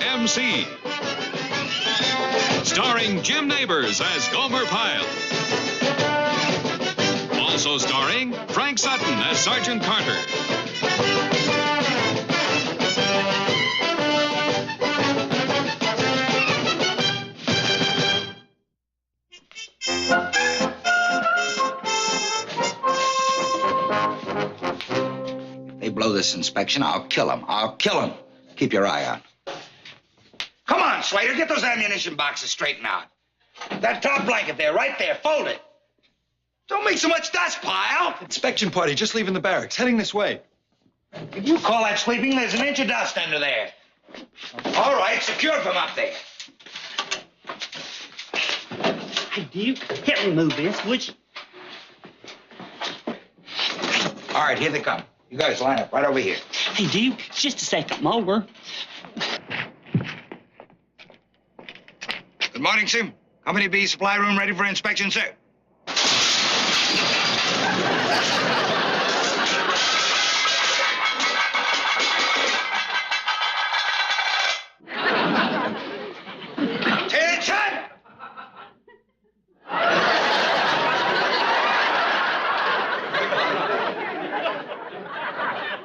U.S.M.C. Starring Jim Neighbors as Gomer Pyle. Also starring Frank Sutton as Sergeant Carter. If they blow this inspection, I'll kill them. I'll kill them. Keep your eye out. Come on, Slater, get those ammunition boxes straightened out. That top blanket there, right there, fold it. Don't make so much dust, Pyle. Inspection party just leaving the barracks, heading this way. If you call that sleeping, there's an inch of dust under there. All right, secured from up there. Hey, Duke, help me move this, would you? All right, here they come. You guys line up right over here. Hey, Duke, just a second more. Good morning, Sim. Company B supply room ready for inspection, sir. Attention!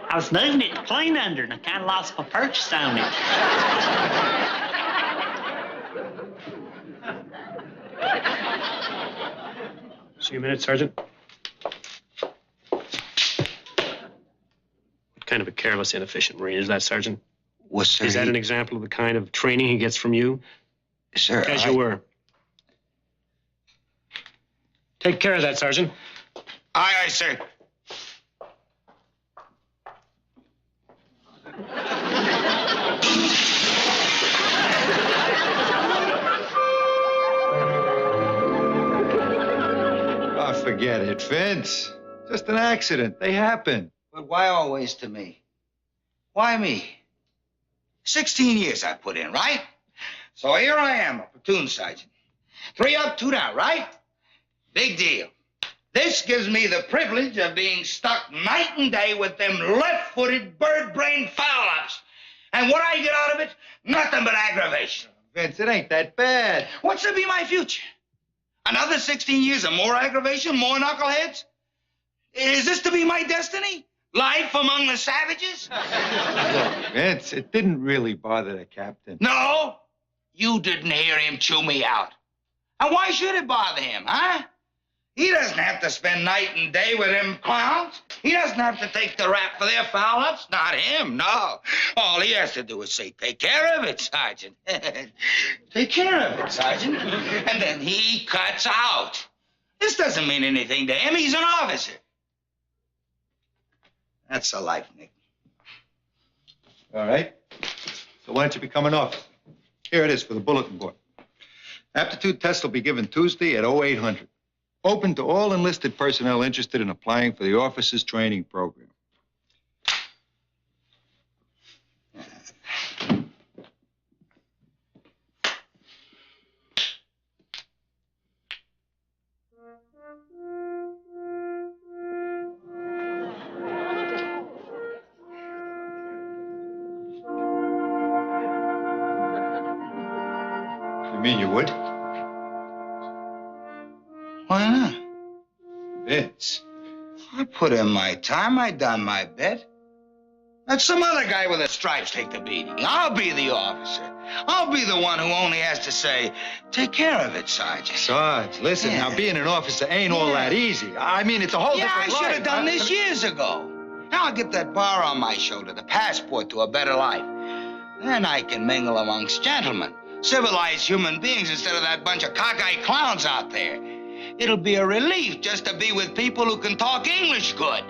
I was moving it to clean under, and I kind of lost my purchase on it. See you a minute, Sergeant. What kind of a careless, inefficient Marine is that, Sergeant? Well, sir, Is that an example of the kind of training he gets from you? Sir, As you were. Take care of that, Sergeant. Aye, aye, sir. Oh, forget it, Vince. Just an accident. They happen. But why always to me? Why me? 16 years I put in, right? So here I am, a platoon sergeant. 3 up, 2 down, right? Big deal. This gives me the privilege of being stuck night and day with them left-footed, bird-brained foul-ups. And what I get out of it? Nothing but aggravation. Vince, it ain't that bad. What's to be my future? Another 16 years of more aggravation, more knuckleheads? Is this to be my destiny? Life among the savages? Look, Vince, it didn't really bother the captain. No, you didn't hear him chew me out. And why should it bother him, huh? He doesn't have to spend night and day with them clowns. He doesn't have to take the rap for their foul-ups. Not him, no. All he has to do is say, take care of it, Sergeant. Take care of it, Sergeant. And then he cuts out. This doesn't mean anything to him. He's an officer. That's the life, Nick. All right. So why don't you become an officer? Here it is for the bulletin board. Aptitude test will be given Tuesday at 0800. Open to all enlisted personnel interested in applying for the officers' training program. You mean you would? Why not? Vince. I put in my time. I done my bit. Let some other guy with the stripes take the beating. I'll be the officer. I'll be the one who only has to say, take care of it, Sergeant. Sarge, listen, Yeah. now being an officer ain't all that easy. I mean, it's a whole Yeah, I different should life. have done this years ago. Now I'll get that bar on my shoulder, the passport to a better life. Then I can mingle amongst gentlemen, civilized human beings instead of that bunch of cockeyed clowns out there. It'll be a relief just to be with people who can talk English good.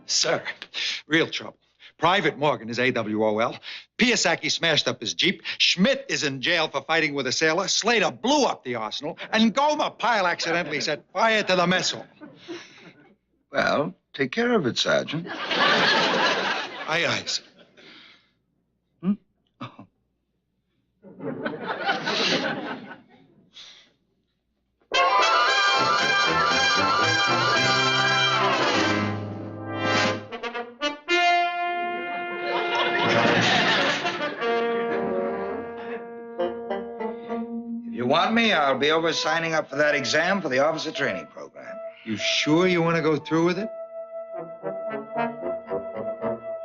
Sir, real trouble. Private Morgan is AWOL. Piasecki smashed up his Jeep. Schmidt is in jail for fighting with a sailor. Slater blew up the arsenal. And Gomer Pyle accidentally set fire to the mess hall. Well, take care of it, Sergeant. Aye, aye, sir. me, I'll be over signing up for that exam for the officer training program. You sure you want to go through with it?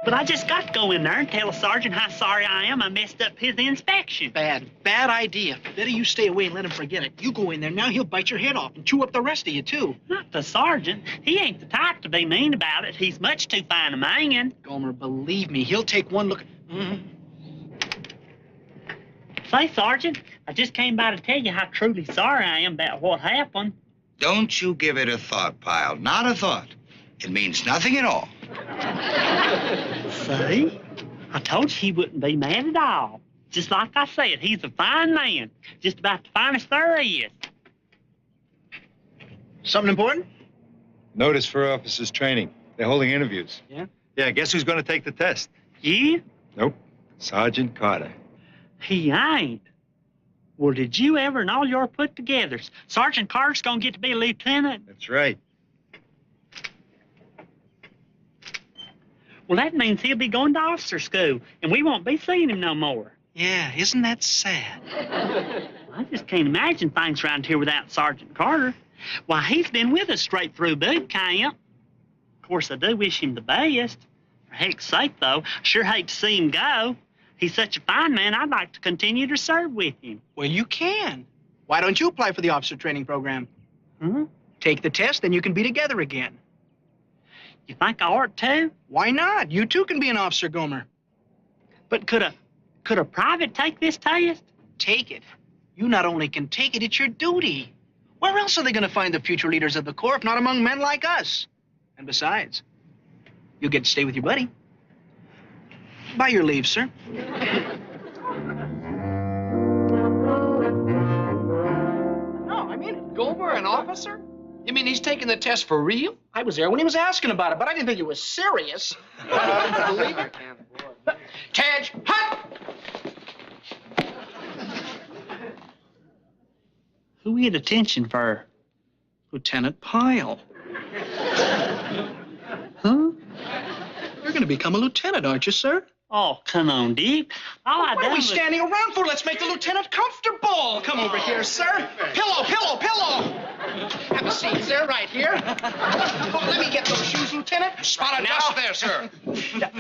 But I just got to go in there and tell the sergeant how sorry I am I messed up his inspection. Bad idea. Better you stay away and let him forget it. You go in there now, he'll bite your head off and chew up the rest of you, too. Not the sergeant. He ain't the type to be mean about it. He's much too fine a man. Gomer, believe me, he'll take one look. Say, Sergeant, I just came by to tell you how truly sorry I am about what happened. Don't you give it a thought, Pyle. Not a thought. It means nothing at all. See? I told you he wouldn't be mad at all. Just like I said, he's a fine man. Just about the finest there is. Something important? Notice for officers training. They're holding interviews. Yeah? Yeah, guess who's going to take the test? You? Nope. Sergeant Carter. He ain't. Well, did you ever in all your put togethers? Sergeant Carter's gonna get to be a lieutenant. That's right. Well, that means he'll be going to officer school, and we won't be seeing him no more. Yeah, isn't that sad? I just can't imagine things around here without Sergeant Carter. Why, he's been with us straight through boot camp. Of course, I do wish him the best. For heck's sake, though, I sure hate to see him go. He's such a fine man, I'd like to continue to serve with him. Well, you can. Why don't you apply for the officer training program? Huh? Take the test, then you can be together again. You think I ought to? Why not? You too can be an officer, Gomer. But could a private take this test? Take it. You not only can take it, it's your duty. Where else are they going to find the future leaders of the Corps if not among men like us? And besides, you'll get to stay with your buddy. Buy your leave, sir. No, I mean it. Gomer, an officer? You mean he's taking the test for real? I was there when he was asking about it, but I didn't think it was serious. I believe it. Tadge, hut! Who we had attention for? Lieutenant Pyle. Huh? You're going to become a lieutenant, aren't you, sir? Oh, come on, Dick. All I What are done we was... standing around for? Let's make the lieutenant comfortable. Come over here, sir. Pillow, pillow, pillow. Have a seat, sir, right here. Oh, let me get those shoes, Lieutenant. Spot of dust there, sir.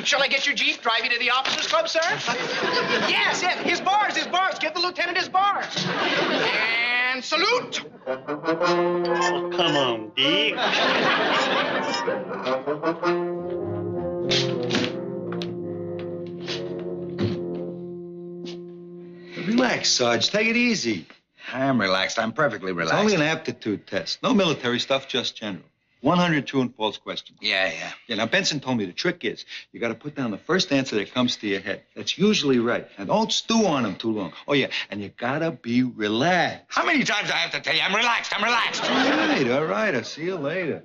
Shall I get your Jeep, drive you to the officers' club, sir? Yes, yes. His bars, his bars. Give the lieutenant his bars. And salute. Oh, come on, Dick. Relax, Sarge. Take it easy. I'm relaxed. I'm perfectly It's relaxed. only an aptitude test. No military stuff, just general. 100 true and false questions. Yeah. Yeah, now Benson told me the trick is you got to put down the first answer that comes to your head. That's usually right. And don't stew on them too long. Oh, yeah, and you got to be relaxed. How many times do I have to tell you? I'm relaxed. I'm relaxed. All right. I'll see you later.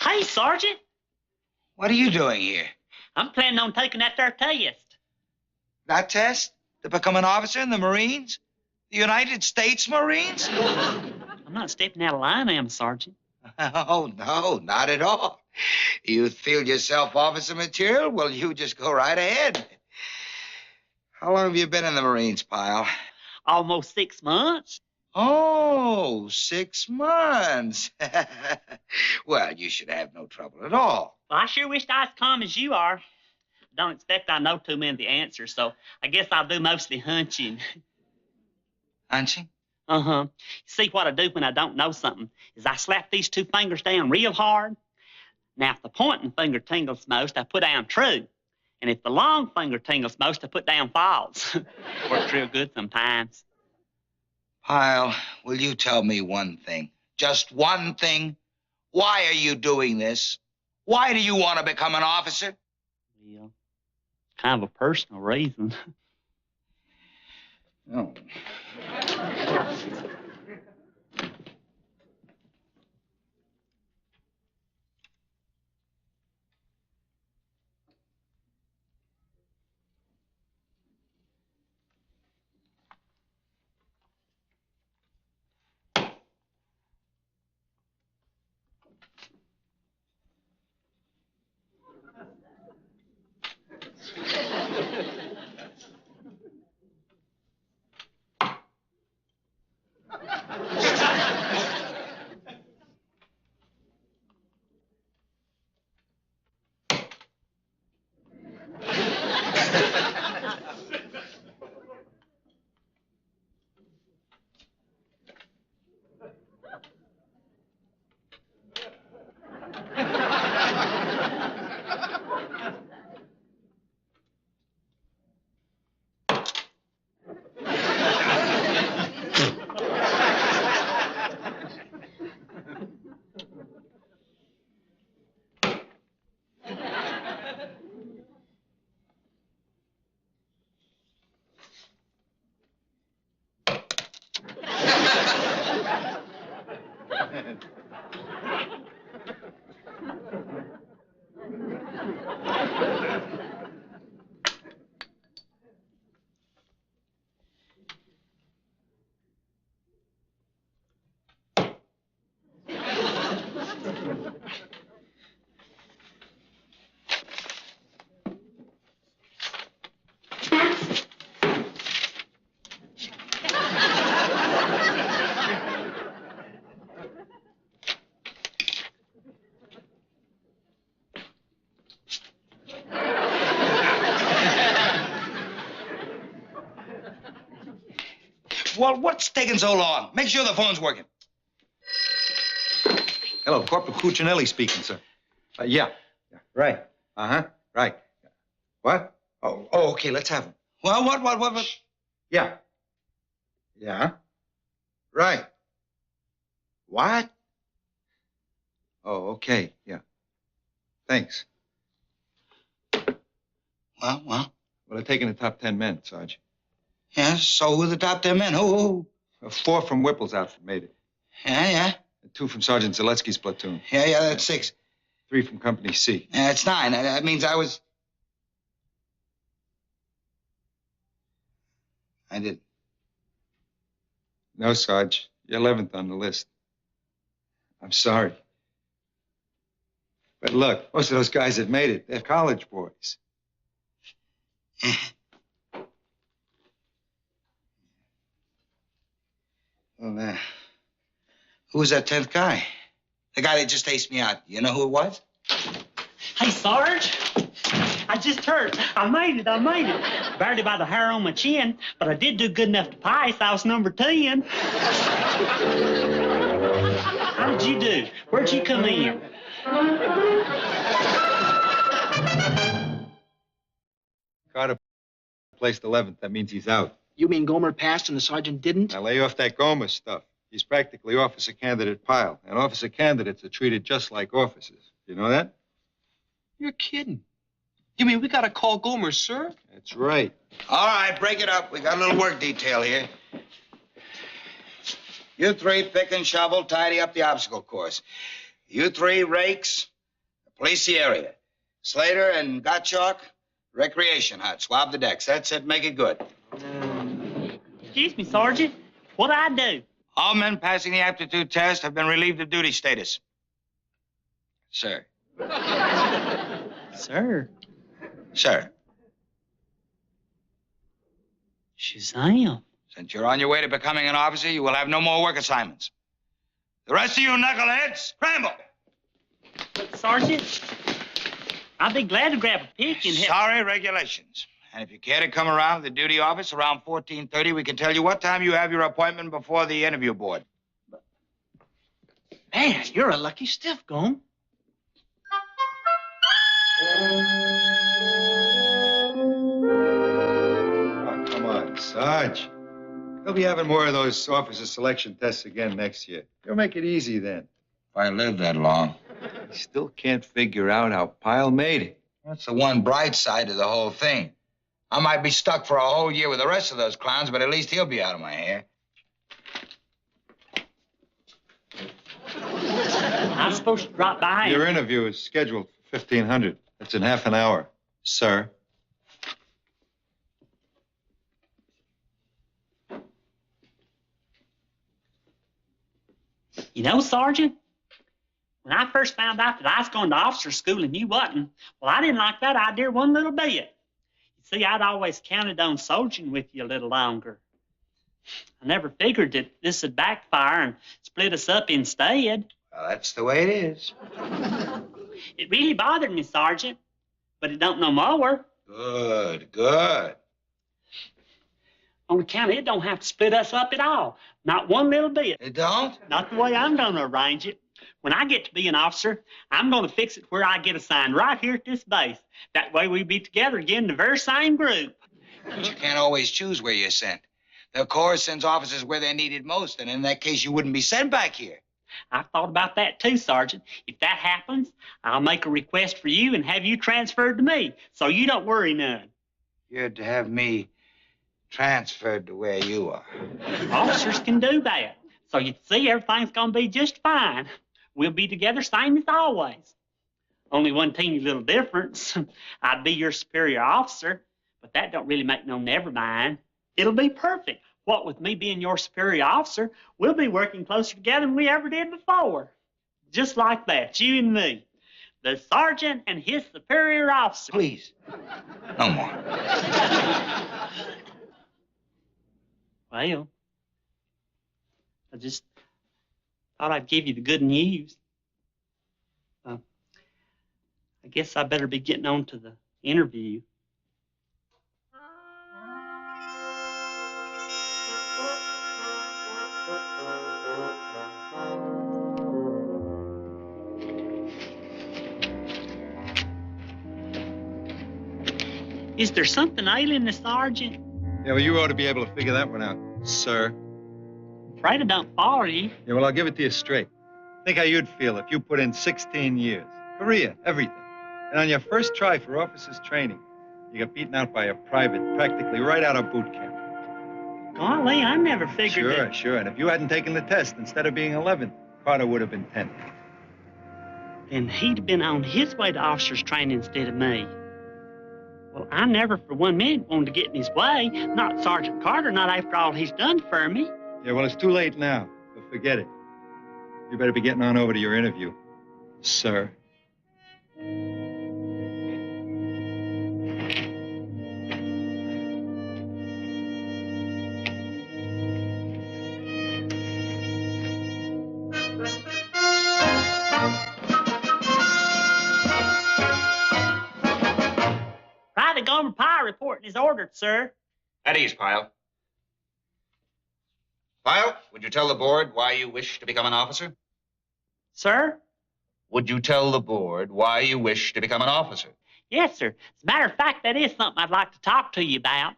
Hey, Sergeant. What are you doing here? I'm planning on taking that there test. That test? To become an officer in the Marines? The United States Marines? I'm not stepping out of line, am I, Sergeant? Oh, no, not at all. You feel yourself officer material? Well, you just go right ahead. How long have you been in the Marines, Pyle? Almost 6 months. Oh, 6 months. Well, you should have no trouble at all. Well, I sure wished I was calm as you are. Don't expect I know too many of the answers, so I guess I'll do mostly hunching. Hunching? Uh-huh. See, what I do when I don't know something is I slap these 2 fingers down real hard. Now, if the pointing finger tingles most, I put down true. And if the long finger tingles most, I put down false. Works real good sometimes. Pyle, will you tell me one thing? Just one thing? Why are you doing this? Why do you want to become an officer? Well, kind of a personal reason. Oh. Well, what's taking so long? Make sure the phone's working. Hello, Corporal Cuccinelli speaking, sir. Yeah. Right. Uh-huh. Right. What? Oh, okay, let's have him. Well, what? Yeah. Yeah. Right. What? Oh, okay. Yeah. Thanks. Well. Well, they're taking the top 10 men, Sarge. Yeah, so who are the top 10 men? Who? 4 from Whipple's outfit made it. Yeah. And 2 from Sergeant Zaletsky's platoon. Yeah, that's 6. 3 from Company C. Yeah, it's 9. That means I did. No, Sarge. You're 11th on the list. I'm sorry. But look, most of those guys that made it, they're college boys. Well, who was that 10th guy? The guy that just aced me out. You know who it was? Hey, Sarge. I just heard. I made it. Barely by the hair on my chin, but I did do good enough to pass. I was number 10. How did you do? Where'd you come in? Carter placed 11th. That means he's out. You mean Gomer passed and the sergeant didn't? Now lay off that Gomer stuff. He's practically officer candidate Pyle. And officer candidates are treated just like officers. You know that? You're kidding. You mean we gotta call Gomer, sir? That's right. All right, break it up. We got a little work detail here. You 3 pick and shovel, tidy up the obstacle course. You 3 rakes, police the area. Slater and Gottschalk, recreation hut. Swab the decks. That's it. Make it good. Excuse me, Sergeant. What'd I do? All men passing the aptitude test have been relieved of duty status. Sir. Sir. Sir. Shazam. Since you're on your way to becoming an officer, you will have no more work assignments. The rest of you knuckleheads, scramble. But, Sergeant, I'd be glad to grab a pick and help. Sorry, regulations. And if you care to come around the duty office around 14:30, we can tell you what time you have your appointment before the interview board. Man, you're a lucky stiff, Gome. Oh, come on, Sarge. He'll be having more of those officer selection tests again next year. You'll make it easy then. If I live that long. I still can't figure out how Pyle made it. That's the one bright side of the whole thing. I might be stuck for a whole year with the rest of those clowns, but at least he'll be out of my hair. I'm supposed to drop by. Your interview is scheduled for 1500. That's in half an hour, sir. You know, Sergeant, when I first found out that I was going to officer school and you wasn't, well, I didn't like that idea one little bit. You see, I'd always counted on soldiering with you a little longer. I never figured that this would backfire and split us up instead. Well, that's the way it is. It really bothered me, Sergeant, but it don't no more. Good. On account of it don't have to split us up at all. Not one little bit. It don't? Not the way I'm going to arrange it. When I get to be an officer, I'm going to fix it where I get assigned right here at this base. That way we be together again in the very same group. But you can't always choose where you're sent. The Corps sends officers where they're needed most, and in that case, you wouldn't be sent back here. I've thought about that too, Sergeant. If that happens, I'll make a request for you and have you transferred to me, so you don't worry none. You're to have me transferred to where you are. Officers can do that. So you see, everything's going to be just fine. We'll be together same as always. Only one teeny little difference. I'd be your superior officer, but that don't really make no never mind. It'll be perfect. What with me being your superior officer, we'll be working closer together than we ever did before. Just like that, you and me. The sergeant and his superior officer. Please. No more. Well, I just thought I'd give you the good news. I guess I better be getting on to the interview. Is there something ailing the sergeant? Yeah, well, you ought to be able to figure that one out, sir. Afraid I don't follow you. Yeah, well, I'll give it to you straight. Think how you'd feel if you put in 16 years. Career, everything. And on your first try for officers training, you got beaten out by a private practically right out of boot camp. Golly, I never figured that. Sure. And if you hadn't taken the test, instead of being 11th, Carter would have been 10th. Then he'd been on his way to officers training instead of me. Well, I never for 1 minute wanted to get in his way. Not Sergeant Carter, not after all he's done for me. Yeah, well, it's too late now. So forget it. You better be getting on over to your interview, sir. Private Gomer Pyle reporting is ordered, sir. At ease, Pyle. Pyle, would you tell the board why you wish to become an officer? Sir? Would you tell the board why you wish to become an officer? Yes, sir. As a matter of fact, that is something I'd like to talk to you about.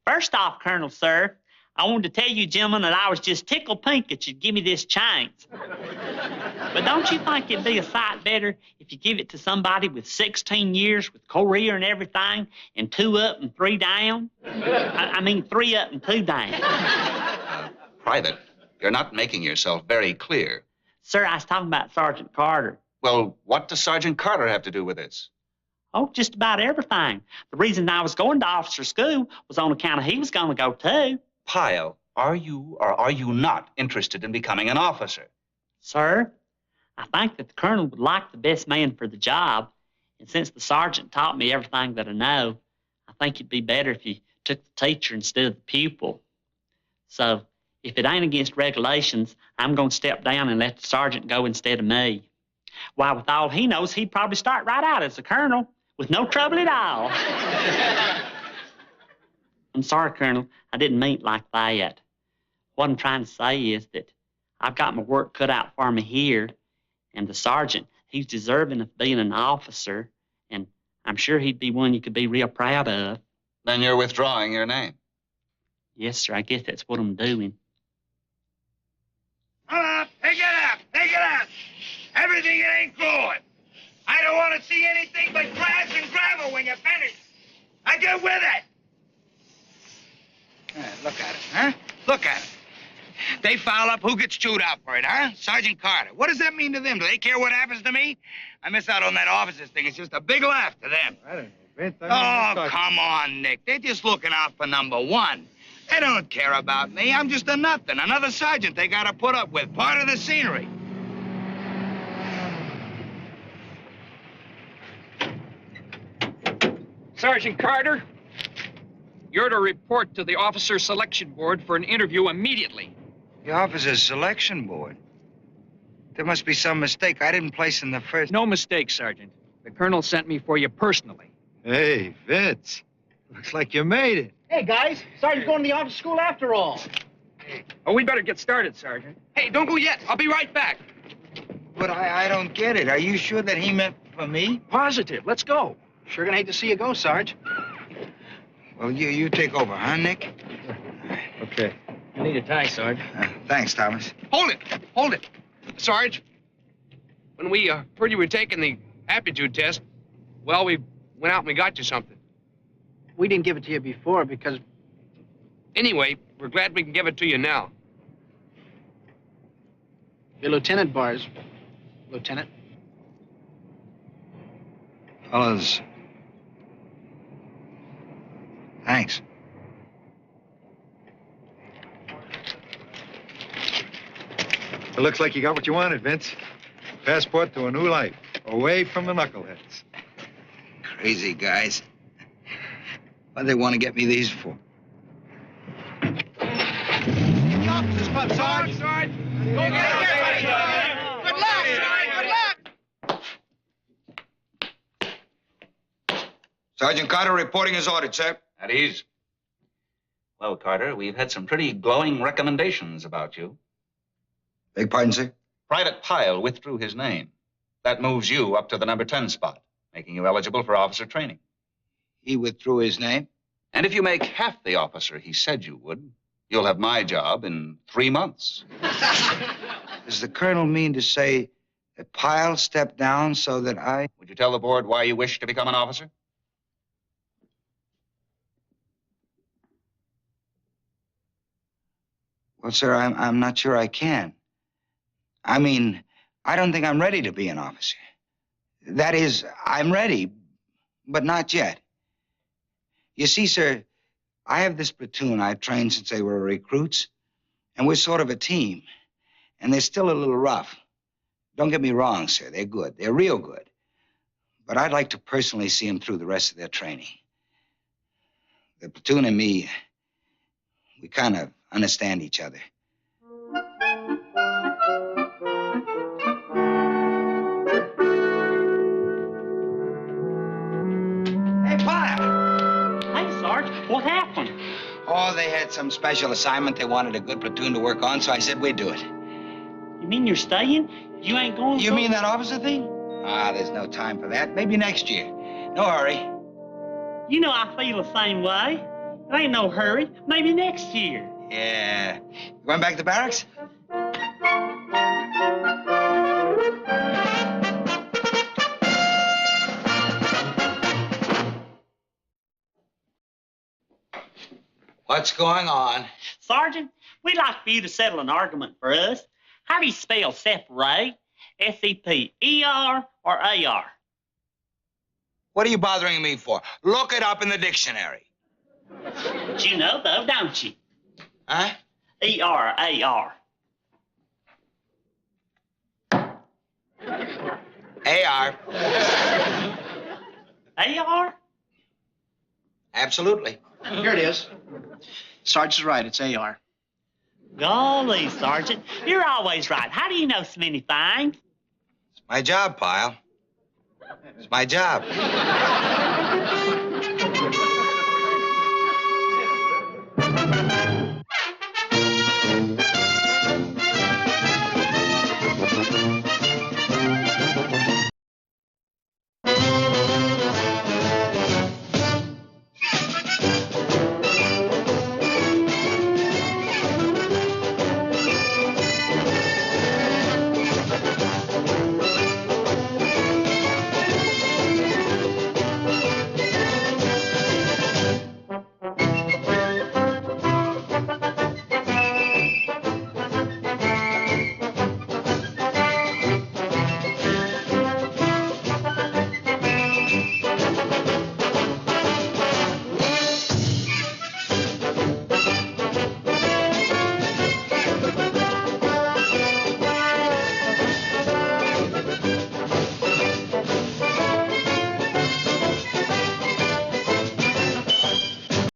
First off, Colonel, sir, I wanted to tell you, gentlemen, that I was just tickled pink that you'd give me this chance. But don't you think it'd be a sight better if you give it to somebody with 16 years, with career and everything, and 2 up and 3 down? I mean 3 up and 2 down. Private, you're not making yourself very clear. Sir, I was talking about Sergeant Carter. Well, what does Sergeant Carter have to do with this? Oh, just about everything. The reason I was going to officer school was on account of he was going to go too. Pyle, are you or are you not interested in becoming an officer? Sir, I think that the colonel would like the best man for the job, and since the sergeant taught me everything that I know, I think it'd be better if you took the teacher instead of the pupil. So, if it ain't against regulations, I'm going to step down and let the sergeant go instead of me. Why, with all he knows, he'd probably start right out as a colonel with no trouble at all. I'm sorry, Colonel. I didn't mean it like that. What I'm trying to say is that I've got my work cut out for me here, and the sergeant, he's deserving of being an officer, and I'm sure he'd be one you could be real proud of. Then you're withdrawing your name. Yes, sir. I guess that's what I'm doing. Pick it up! Pick it up! Everything it ain't good. I don't want to see anything but grass and gravel when you're finished. Now get with it! Look at it, huh? Look at it. They foul up, who gets chewed out for it, huh? Sergeant Carter. What does that mean to them? Do they care what happens to me? I miss out on that officer's thing. It's just a big laugh to them. I don't know, Vince. Oh, come on, Nick. They're just looking out for number one. They don't care about me. I'm just a nothing. Another sergeant they gotta put up with. Part of the scenery. Sergeant Carter, you're to report to the Officer Selection Board for an interview immediately. The officer's selection board? There must be some mistake. I didn't place in the first... No mistake, Sergeant. The Colonel sent me for you personally. Hey, Vince. Looks like you made it. Hey, guys, Sergeant's going to the officer school after all. Oh, we better get started, Sergeant. Hey, don't go yet. I'll be right back. But I don't get it. Are you sure that he meant for me? Positive. Let's go. Sure gonna hate to see you go, Sarge. Well, you take over, huh, Nick? Okay. I need a tie, Sarge. Thanks, Thomas. Hold it. Hold it. Sarge, when we heard you were taking the aptitude test, well, we went out and we got you something. We didn't give it to you before because... Anyway, we're glad we can give it to you now. Your lieutenant bars, Lieutenant. Fellas, thanks. It looks like you got what you wanted, Vince. passport to a new life, away from the knuckleheads. Crazy guys. What do they want to get me these for? Officers Club, Sarge. Sarge! Go get it, Sarge. Good luck, Sarge. Good luck. Sergeant Carter reporting his audit, sir. At ease. Well, Carter, we've had some pretty glowing recommendations about you. Beg pardon, sir? Private Pyle withdrew his name. That moves you up to the number 10 spot, making you eligible for officer training. He withdrew his name? And if you make half the officer he said you would, you'll have my job in 3 months. Does the colonel mean to say that Pyle stepped down so that I... Would you tell the board why you wish to become an officer? Well, sir, I'm not sure I can. I mean, I don't think I'm ready to be an officer. That is, I'm ready, but not yet. You see, sir, I have this platoon I've trained since they were recruits, and we're sort of a team. And they're still a little rough. Don't get me wrong, sir, they're good. They're real good. But I'd like to personally see them through the rest of their training. The platoon and me, we kind of understand each other. Hey, Pyle! Hey, Sarge, what happened? Oh, they had some special assignment they wanted a good platoon to work on, so I said we'd do it. You mean you're staying? You ain't going? You mean that officer thing? Ah, there's no time for that. Maybe next year. No hurry. You know I feel the same way. There ain't no hurry. Maybe next year. Yeah. Going back to barracks? What's going on? Sergeant, we'd like for you to settle an argument for us. How do you spell separate? S-E-P-E-R or A-R? What are you bothering me for? Look it up in the dictionary. But you know, though, don't you? Huh? E-R, A-R. A-R. A-R? Absolutely. Here it is. Sarge is right. It's AR. Golly, Sergeant, you're always right. How do you know so many things? It's my job, Pyle. It's my job.